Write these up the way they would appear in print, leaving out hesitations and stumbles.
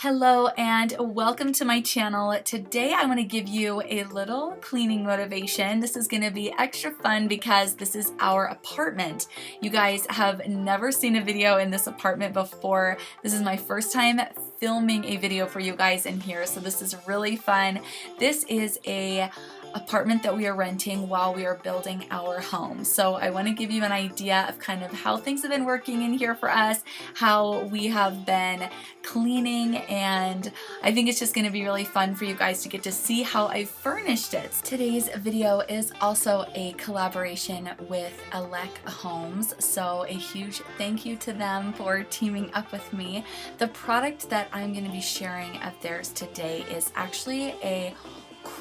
Hello and welcome to my channel. Today I want to give you a little cleaning motivation. This is going to be extra fun because this is our apartment. You guys have never seen a video in this apartment before. This is my first time filming a video for you guys in here, so this is really fun. This is a apartment that we are renting while we are building our home. So I want to give you an idea of kind of how things have been working in here for us, how we have been cleaning, and I think it's just going to be really fun for you guys to get to see how I furnished it. Today's video is also a collaboration with Elec Homes, so a huge thank you to them for teaming up with me. The product that I'm going to be sharing of theirs today is actually a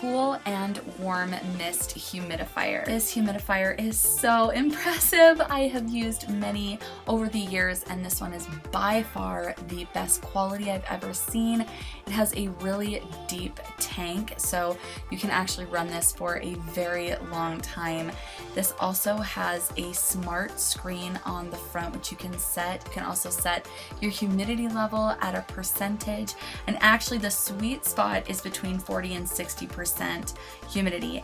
cool and warm mist humidifier. This humidifier is so impressive. I have used many over the years and this one is by far the best quality I've ever seen. It has a really deep tank, so you can actually run this for a very long time. This also has a smart screen on the front which you can set. You can also set your humidity level at a percentage, and actually the sweet spot is between 40 and 60% humidity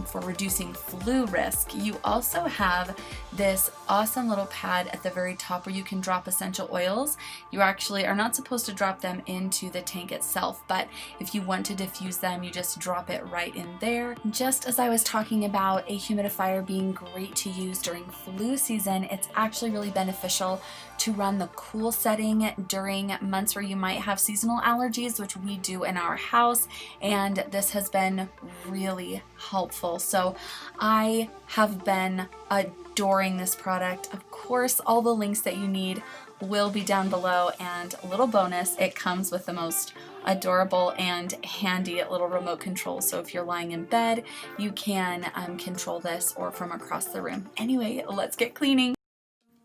for reducing flu risk. You also have this awesome little pad at the very top where you can drop essential oils. You actually are not supposed to drop them into the tank itself, but if you want to diffuse them, you just drop it right in there. Just as I was talking about a humidifier being great to use during flu season, it's actually really beneficial to run the cool setting during months where you might have seasonal allergies, which we do in our house, and this has been really helpful. So I have been adoring this product. Of course, all the links that you need will be down below, and a little bonus, it comes with the most adorable and handy little remote control, so if you're lying in bed you can control this or from across the room. Anyway, let's get cleaning.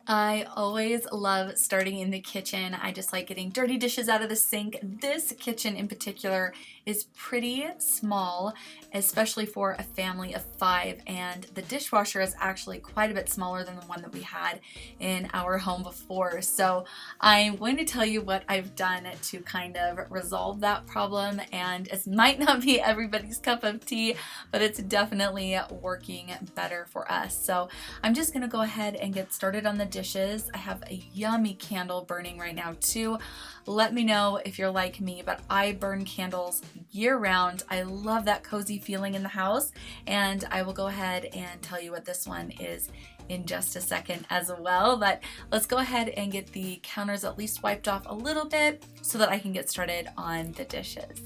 I always love starting in the kitchen. I just like getting dirty dishes out of the sink. This kitchen in particular is pretty small, especially for a family of 5, and the dishwasher is actually quite a bit smaller than the one that we had in our home before. So I'm going to tell you what I've done to kind of resolve that problem, and it might not be everybody's cup of tea, but it's definitely working better for us. So I'm just gonna go ahead and get started on the dishes. I have a yummy candle burning right now too. Let me know if you're like me, but I burn candles year round. I love that cozy feeling in the house, and I will go ahead and tell you what this one is in just a second as well. But let's go ahead and get the counters at least wiped off a little bit so that I can get started on the dishes.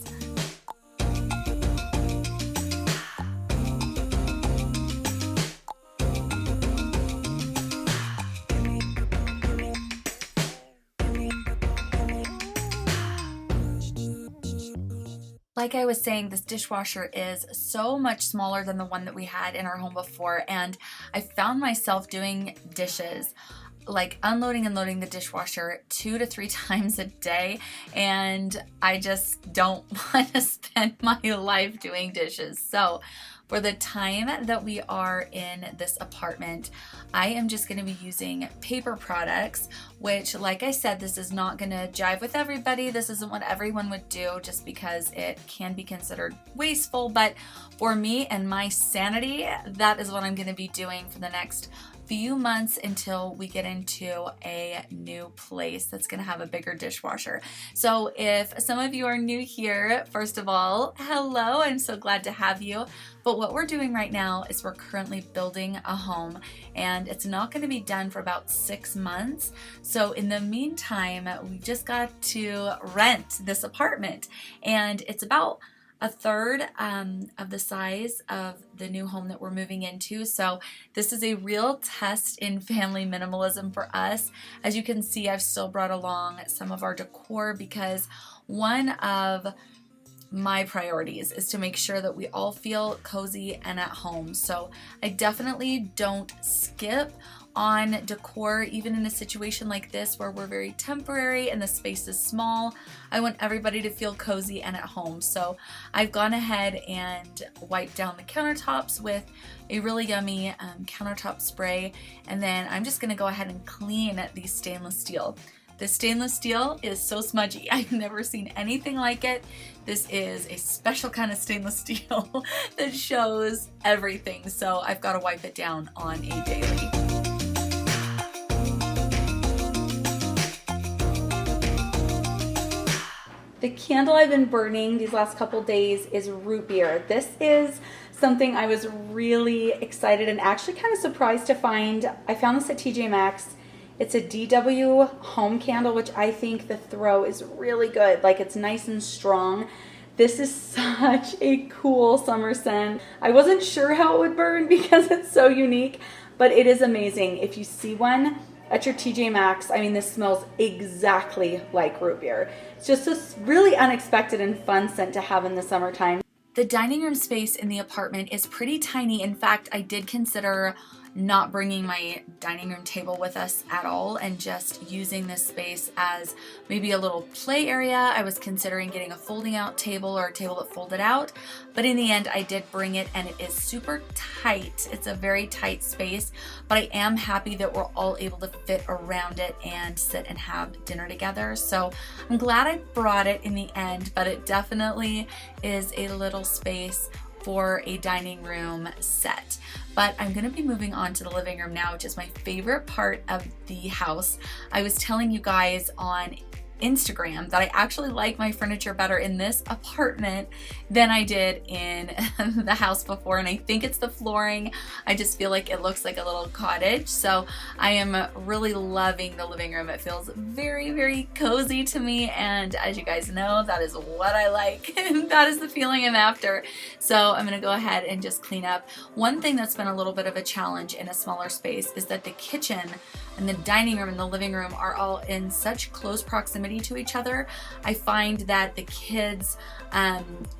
Like I was saying, this dishwasher is so much smaller than the one that we had in our home before, and I found myself doing dishes, like unloading and loading the dishwasher 2 to 3 times a day, and I just don't want to spend my life doing dishes. So for the time that we are in this apartment, I am just going to be using paper products, which, like I said, this is not going to jive with everybody. This isn't what everyone would do just because it can be considered wasteful. But for me and my sanity, that is what I'm going to be doing for the next few months until we get into a new place that's going to have a bigger dishwasher. So if some of you are new here, first of all, hello, I'm so glad to have you. But what we're doing right now is we're currently building a home, and it's not going to be done for about 6 months. So in the meantime, we just got to rent this apartment, and it's about a third of the size of the new home that we're moving into. So this is a real test in family minimalism for us. As you can see, I've still brought along some of our decor because one of my priorities is to make sure that we all feel cozy and at home. So I definitely don't skip on decor, even in a situation like this where we're very temporary and the space is small. I want everybody to feel cozy and at home. So I've gone ahead and wiped down the countertops with a really yummy countertop spray, and then I'm just gonna go ahead and clean these stainless steel. This stainless steel is so smudgy. I've never seen anything like it. This is a special kind of stainless steel that shows everything, so I've got to wipe it down on a daily. The candle I've been burning these last couple days is root beer. This is something I was really excited and actually kind of surprised to find. I found this at TJ Maxx. It's a DW home candle, which I think the throw is really good. Like, it's nice and strong. This is such a cool summer scent. I wasn't sure how it would burn because it's so unique, but it is amazing. If you see one at your TJ Maxx, I mean, this smells exactly like root beer. It's just a really unexpected and fun scent to have in the summertime. The dining room space in the apartment is pretty tiny. In fact, I did consider not bringing my dining room table with us at all and just using this space as maybe a little play area. I was considering getting a folding out table or a table that folded out, but in the end I did bring it, and it is super tight. It's a very tight space, but I am happy that we're all able to fit around it and sit and have dinner together. So I'm glad I brought it in the end, but it definitely is a little space for a dining room set. But I'm gonna be moving on to the living room now, which is my favorite part of the house. I was telling you guys on Instagram that I actually like my furniture better in this apartment than I did in the house before, and I think it's the flooring. I just feel like it looks like a little cottage, so I am really loving the living room. It feels very, very cozy to me, and as you guys know, that is what I like. That is the feeling I'm after. So I'm gonna go ahead and just clean up. One thing that's been a little bit of a challenge in a smaller space is that the kitchen and the dining room and the living room are all in such close proximity to each other. I find that the kids,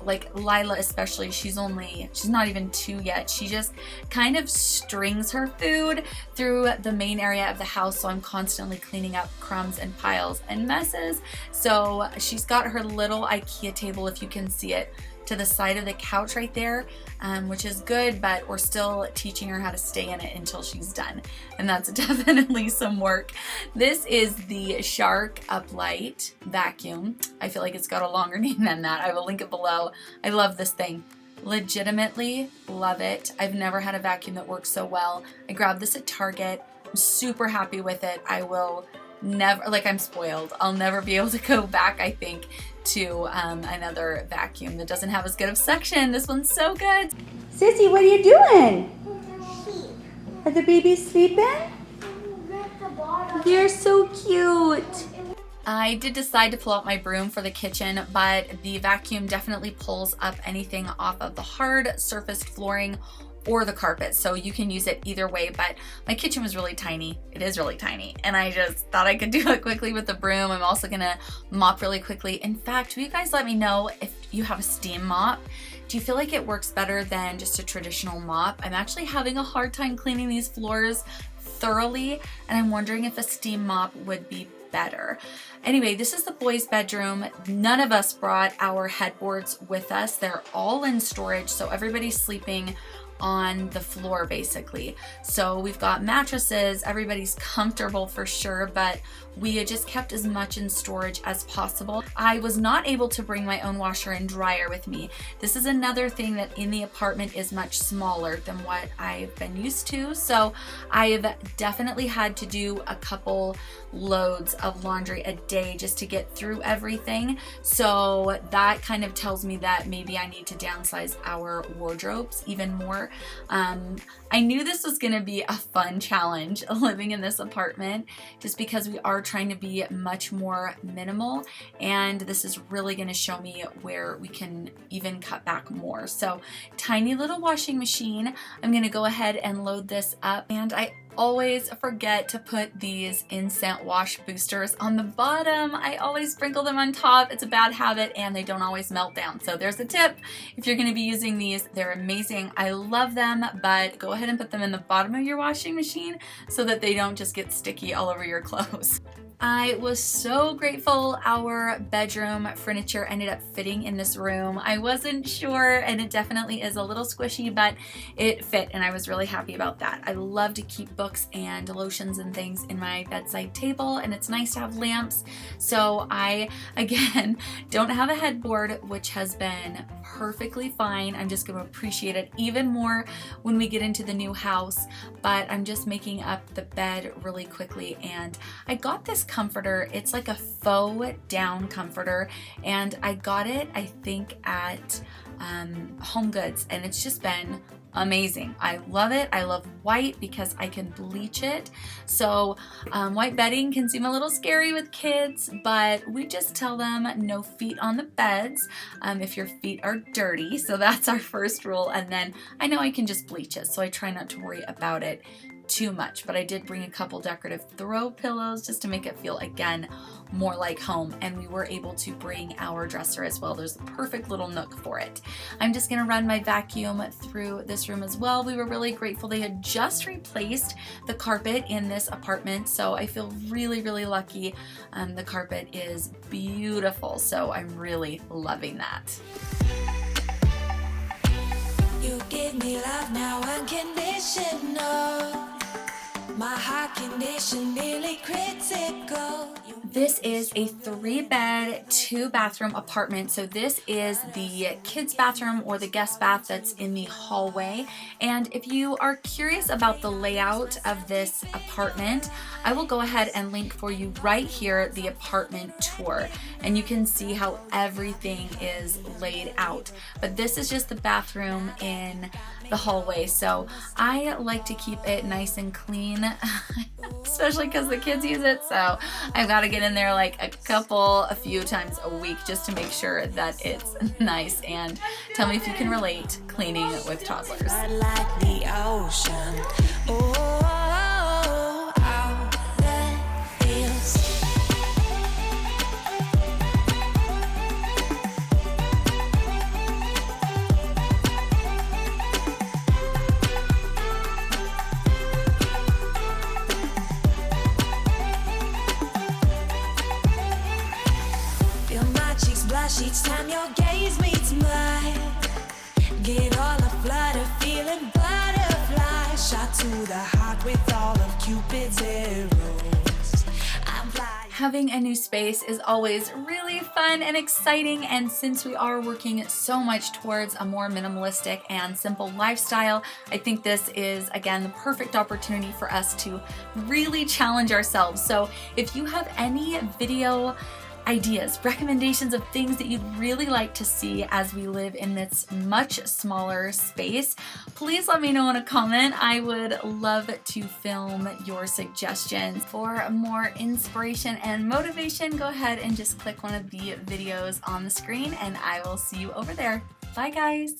like Lila especially, she's not even 2 yet. She just kind of strings her food through the main area of the house, so I'm constantly cleaning up crumbs and piles and messes. So she's got her little IKEA table, if you can see it, to the side of the couch right there, which is good, but we're still teaching her how to stay in it until she's done, and that's definitely some work. This is the Shark Uplight vacuum. I feel like it's got a longer name than that. I will link it below. I love this thing. Legitimately love it. I've never had a vacuum that works so well. I grabbed this at Target. I'm super happy with it. I will never, like, I'm spoiled. I'll never be able to go back, I think, to another vacuum that doesn't have as good of suction. This one's so good. Sissy, what are you doing? Are the babies sleeping? They're so cute. I did decide to pull out my broom for the kitchen, but the vacuum definitely pulls up anything off of the hard surfaced flooring or the carpet, so you can use it either way. But my kitchen was really tiny. It is really tiny, and I just thought I could do it quickly with the broom. I'm also gonna mop really quickly. In fact, will you guys let me know if you have a steam mop? Do you feel like it works better than just a traditional mop? I'm actually having a hard time cleaning these floors thoroughly, and I'm wondering if a steam mop would be better. Anyway, this is the boys' bedroom. None of us brought our headboards with us. They're all in storage, so everybody's sleeping on the floor basically. So we've got mattresses, everybody's comfortable for sure, but we had just kept as much in storage as possible. I was not able to bring my own washer and dryer with me. This is another thing that in the apartment is much smaller than what I've been used to. So I've definitely had to do a couple loads of laundry a day just to get through everything. So that kind of tells me that maybe I need to downsize our wardrobes even more. I knew this was gonna be a fun challenge living in this apartment just because we are trying to be much more minimal, and this is really gonna show me where we can even cut back more. So tiny little washing machine. I'm gonna go ahead and load this up, and I always forget to put these instant wash boosters on the bottom. I always sprinkle them on top. It's a bad habit, and they don't always melt down. So there's a tip. If you're gonna be using these, they're amazing. I love them, but go ahead and put them in the bottom of your washing machine so that they don't just get sticky all over your clothes. I was so grateful our bedroom furniture ended up fitting in this room. I wasn't sure, and it definitely is a little squishy, but it fit, and I was really happy about that. I love to keep books and lotions and things in my bedside table, and it's nice to have lamps. So I, again, don't have a headboard, which has been perfectly fine. I'm just going to appreciate it even more when we get into the new house, but I'm just making up the bed really quickly, and I got this comforter. It's like a faux down comforter, and I got it, I think, at Home Goods, and it's just been amazing. I love it. I love white because I can bleach it. So white bedding can seem a little scary with kids, but we just tell them no feet on the beds if your feet are dirty. So that's our first rule, and then I know I can just bleach it, so I try not to worry about it too much. But I did bring a couple decorative throw pillows just to make it feel, again, more like home, and we were able to bring our dresser as well. There's a perfect little nook for it. I'm just gonna run my vacuum through this room as well. We were really grateful. They had just replaced the carpet in this apartment, so I feel really, really lucky. The carpet is beautiful, so I'm really loving that. You give me love now unconditional. My heart condition nearly critical. This is a 3-bed, 2-bathroom apartment. So this is the kids' bathroom or the guest bath that's in the hallway. And if you are curious about the layout of this apartment, I will go ahead and link for you right here the apartment tour, and you can see how everything is laid out. But this is just the bathroom in the hallway, so I like to keep it nice and clean, especially because the kids use it, so I've got to get in there like a few times a week just to make sure that it's nice. And tell me if you can relate cleaning with toddlers. Each time your gaze meets mine, get all aflutter, feeling butterfly, shot to the heart with all of Cupid's arrows. Having a new space is always really fun and exciting, and since we are working so much towards a more minimalistic and simple lifestyle, I think this is, again, the perfect opportunity for us to really challenge ourselves. So if you have any video ideas, recommendations of things that you'd really like to see as we live in this much smaller space, please let me know in a comment. I would love to film your suggestions. For more inspiration and motivation, go ahead and just click one of the videos on the screen, and I will see you over there. Bye, guys.